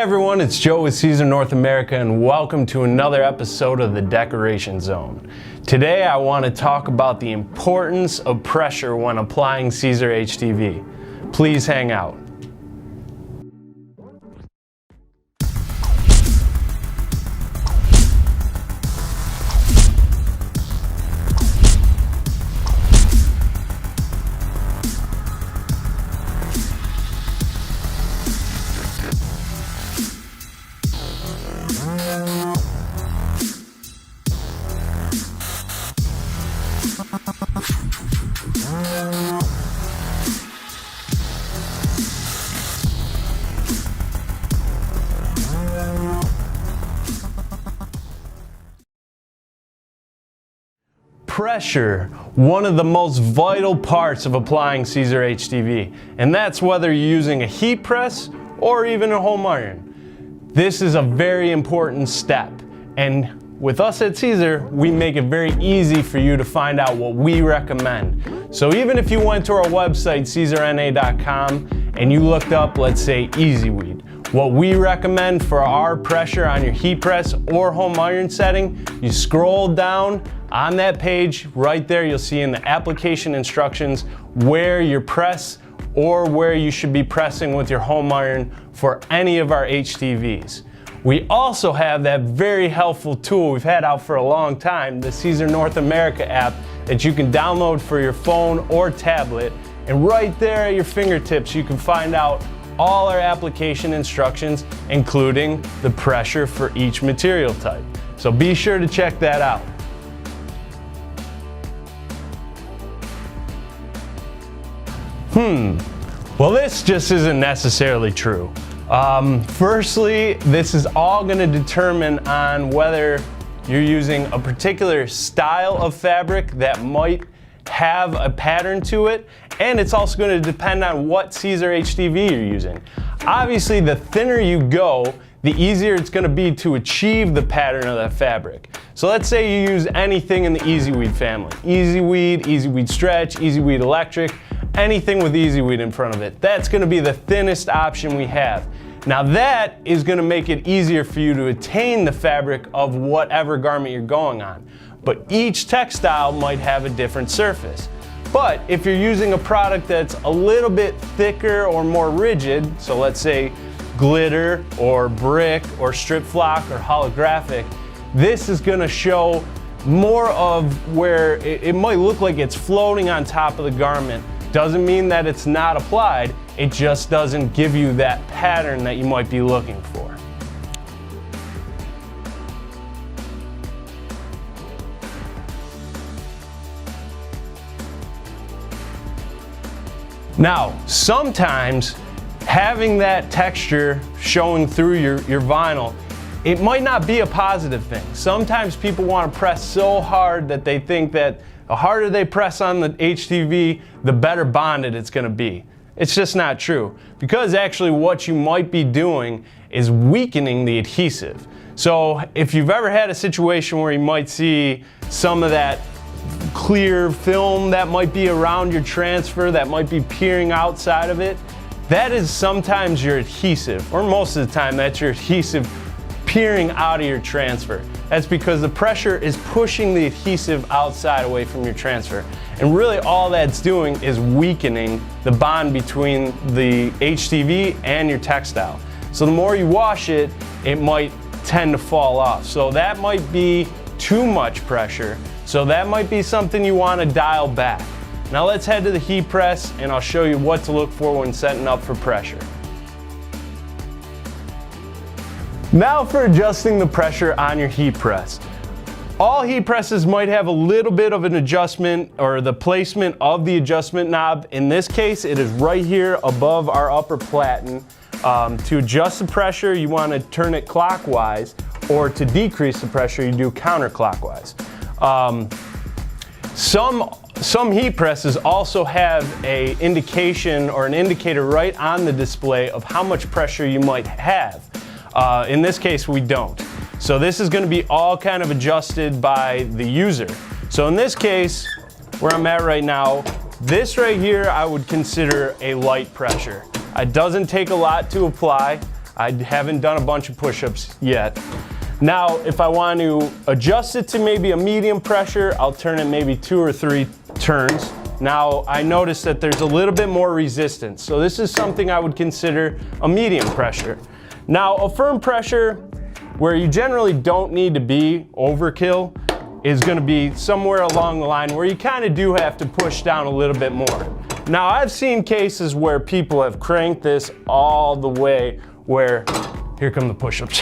everyone, it's Joe with Siser North America and welcome to another episode of the Decoration Zone. Today I want to talk about the importance of pressure when applying Siser HTV. Please hang out. Pressure, one of the most vital parts of applying Siser HTV, and that's whether you're using a heat press or even a home iron. This is a very important step, and with us at Siser, we make it very easy for you to find out what we recommend. So even if you went to our website, SiserNA.com, and you looked up, let's say, Easy Weed, what we recommend for our pressure on your heat press or home iron setting, you scroll down on that page, right there you'll see in the application instructions where your press or where you should be pressing with your home iron for any of our HTVs. We also have that very helpful tool we've had out for a long time, the Siser North America app that you can download for your phone or tablet. And right there at your fingertips, you can find out all our application instructions, including the pressure for each material type. So be sure to check that out. Well, this just isn't necessarily true. Firstly, this is all going to determine on whether you're using a particular style of fabric that might have a pattern to it, and it's also going to depend on what Siser HTV you're using. Obviously, the thinner you go, the easier it's going to be to achieve the pattern of that fabric. So let's say you use anything in the Easy Weed family. Easy Weed Stretch, Easy Weed Electric, anything with Easy Weed in front of it. That's going to be the thinnest option we have. Now that is going to make it easier for you to attain the fabric of whatever garment you're going on. But each textile might have a different surface. But if you're using a product that's a little bit thicker or more rigid, so let's say glitter or brick or strip flock or holographic, this is going to show more of where it might look like it's floating on top of the garment. Doesn't mean that it's not applied, it just doesn't give you that pattern that you might be looking for. Now, sometimes having that texture showing through your vinyl, it might not be a positive thing. Sometimes people want to press so hard that they think that the harder they press on the HTV, the better bonded it's going to be. It's just not true, because actually what you might be doing is weakening the adhesive. So if you've ever had a situation where you might see some of that clear film that might be around your transfer, that might be peering outside of it, that is sometimes your adhesive, or most of the time that's your adhesive peering out of your transfer. That's because the pressure is pushing the adhesive outside away from your transfer. And really all that's doing is weakening the bond between the HTV and your textile. So the more you wash it, it might tend to fall off. So that might be too much pressure. So that might be something you want to dial back. Now let's head to the heat press and I'll show you what to look for when setting up for pressure. Now for adjusting the pressure on your heat press. All heat presses might have a little bit of an adjustment or the placement of the adjustment knob. In this case, it is right here above our upper platen. To adjust the pressure, you want to turn it clockwise, or to decrease the pressure, you do counterclockwise. Some heat presses also have an indication or an indicator right on the display of how much pressure you might have. In this case, we don't. So this is going to be all kind of adjusted by the user. So in this case, where I'm at right now, this right here I would consider a light pressure. It doesn't take a lot to apply. I haven't done a bunch of push-ups yet. Now, if I want to adjust it to maybe a medium pressure, I'll turn it maybe 2 or 3 turns. Now, I notice that there's a little bit more resistance. So this is something I would consider a medium pressure. Now, a firm pressure, where you generally don't need to be overkill, is going to be somewhere along the line where you kind of do have to push down a little bit more. Now, I've seen cases where people have cranked this all the way where, here come the push-ups.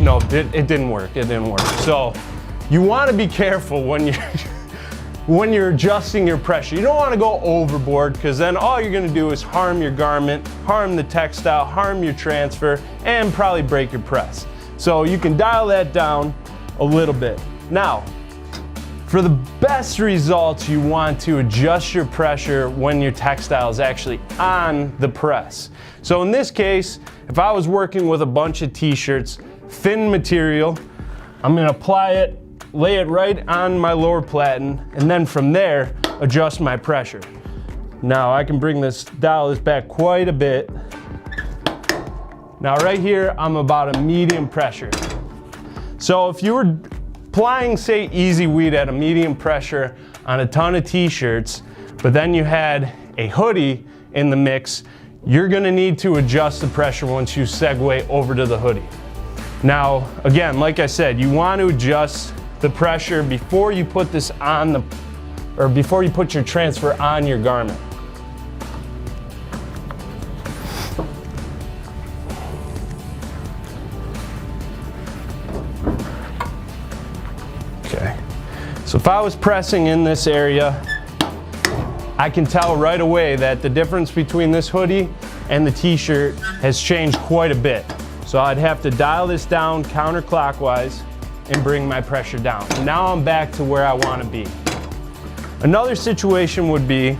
No, it didn't work. It didn't work. So you want to be careful when you're adjusting your pressure. You don't want to go overboard, because then all you're going to do is harm your garment, harm the textile, harm your transfer, and probably break your press. So you can dial that down a little bit. Now, for the best results, you want to adjust your pressure when your textile is actually on the press. So in this case, if I was working with a bunch of t-shirts, thin material, I'm going to apply it, lay it right on my lower platen, and then from there, adjust my pressure. Now I can dial this back quite a bit. Now right here, I'm about a medium pressure. So if you were applying, say, easy weed at a medium pressure on a ton of t-shirts, but then you had a hoodie in the mix, you're gonna need to adjust the pressure once you segue over to the hoodie. Now, again, like I said, you want to adjust the pressure before you put this on before you put your transfer on your garment. Okay, so if I was pressing in this area, I can tell right away that the difference between this hoodie and the t-shirt has changed quite a bit. So I'd have to dial this down counterclockwise and bring my pressure down. Now I'm back to where I want to be. Another situation would be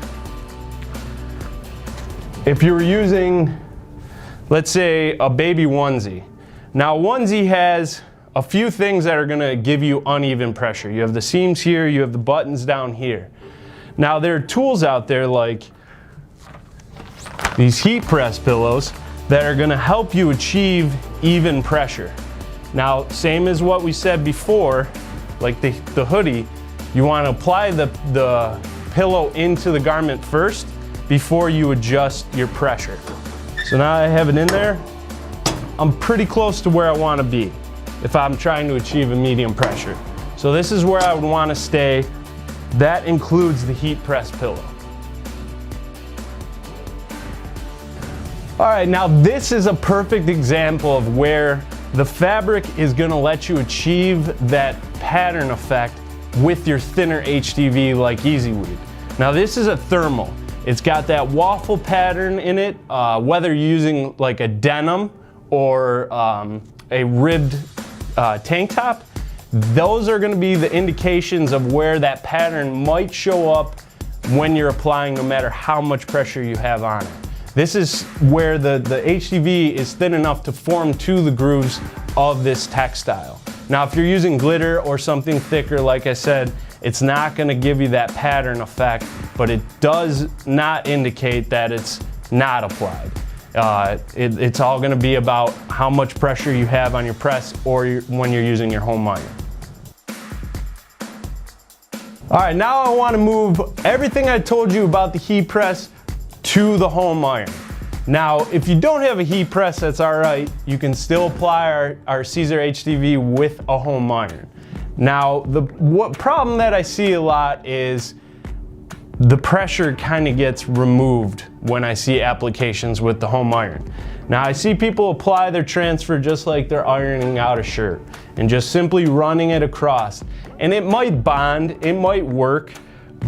if you were using, let's say, a baby onesie. Now, onesie has a few things that are going to give you uneven pressure. You have the seams here, you have the buttons down here. Now, there are tools out there like these heat press pillows that are going to help you achieve even pressure. Now, same as what we said before, like the hoodie, you want to apply the pillow into the garment first before you adjust your pressure. So now I have it in there. I'm pretty close to where I want to be if I'm trying to achieve a medium pressure. So this is where I would want to stay. That includes the heat press pillow. All right, now this is a perfect example of where the fabric is going to let you achieve that pattern effect with your thinner HDV like Easy Weed. Now this is a thermal. It's got that waffle pattern in it, whether you're using like a denim or a ribbed tank top. Those are going to be the indications of where that pattern might show up when you're applying, no matter how much pressure you have on it. This is where the HDV is thin enough to form to the grooves of this textile. Now, if you're using glitter or something thicker, like I said, it's not going to give you that pattern effect, but it does not indicate that it's not applied. It's all going to be about how much pressure you have on your press or when you're using your home iron. All right, now I want to move everything I told you about the heat press to the home iron. Now, if you don't have a heat press, that's all right. You can still apply our Siser HDV with a home iron. Now, what problem that I see a lot is the pressure kind of gets removed when I see applications with the home iron. Now, I see people apply their transfer just like they're ironing out a shirt and just simply running it across. And it might bond, it might work,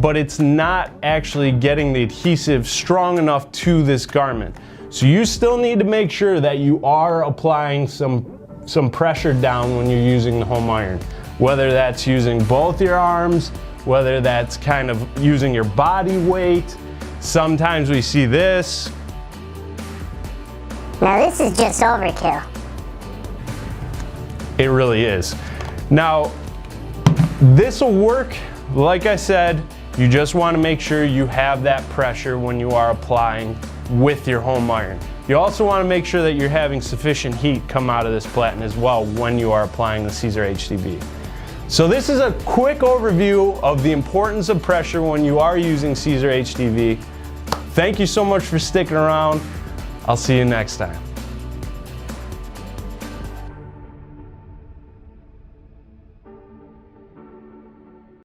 but it's not actually getting the adhesive strong enough to this garment. So you still need to make sure that you are applying some pressure down when you're using the home iron. Whether that's using both your arms, whether that's kind of using your body weight. Sometimes we see this. Now this is just overkill. It really is. Now, this will work, like I said, you just want to make sure you have that pressure when you are applying with your home iron. You also want to make sure that you're having sufficient heat come out of this platen as well when you are applying the Siser HDB. So this is a quick overview of the importance of pressure when you are using Siser HDB. Thank you so much for sticking around. I'll see you next time.